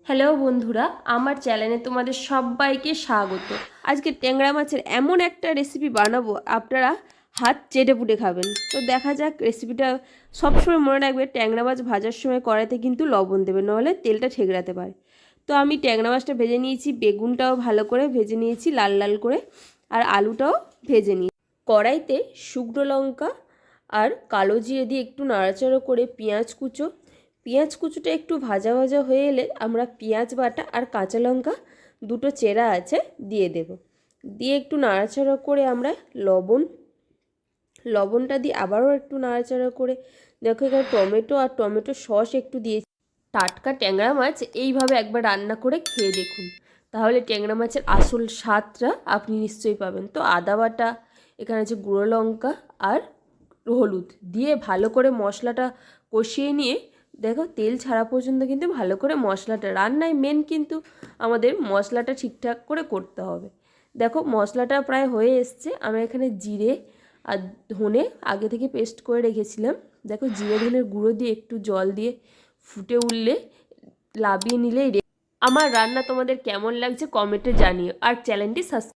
Hello বন্ধুরা, আমার চ্যানেলে তোমাদের সবাইকে স্বাগত। আজকে ট্যাংরা মাছের এমন একটা রেসিপি বানাবো, আপনারা হাত চেটে পুটে খাবেন। তো দেখা যাক রেসিপিটা। সবসময় মনে রাখবে, ট্যাংরা মাছ ভাজার সময় কড়াইতে কিন্তু লবণ দেবে, নাহলে তেলটা ঠেকরাতে পারে। তো আমি ট্যাংরা মাছটা ভেজে নিয়েছি, বেগুনটাও ভালো করে ভেজে নিয়েছি লাল লাল করে, আর আলুটাও ভেজে নিয়েছি। কড়াইতে শুকনো লঙ্কা আর কালো জিরে দিয়ে একটু নাড়াচাড়া করে পেঁয়াজ কুচোটা একটু ভাজা ভাজা হয়ে এলে আমরা পেঁয়াজ বাটা আর কাঁচা লঙ্কা দুটো চেরা আছে দিয়ে দেব। দিয়ে একটু নাড়াচাড়া করে আমরা লবণটা দিয়ে আবারও একটু নাড়াচাড়া করে দেখো, এখানে টমেটো সস একটু দিয়েছি। টাটকা ট্যাংরা মাছ এইভাবে একবার রান্না করে খেয়ে দেখুন, তাহলে ট্যাংরা মাছের আসল স্বাদটা আপনি নিশ্চয়ই পাবেন। তো আদা বাটা, এখানে আছে গুঁড়ো লঙ্কা আর হলুদ দিয়ে ভালো করে মশলাটা কষিয়ে নিয়ে দেখো তেল ছাড়া পর্যন্ত কিন্তু ভালো করে মশলাটা, রান্নায় মেন কিন্তু আমাদের মশলাটা ঠিকঠাক করে করতে হবে। দেখো মশলাটা প্রায় হয়ে এসছে। আমরা এখানে জিরে আর ধনে আগে থেকে পেস্ট করে রেখেছিলাম। দেখো জিরে ধনের গুঁড়ো দিয়ে একটু জল দিয়ে ফুটে উঠলে লাবিয়ে নিলেই আমার রান্না তোমাদের কেমন লাগছে কমেন্টে জানিও, আর চ্যানেলটি সাবস্ক্রাইব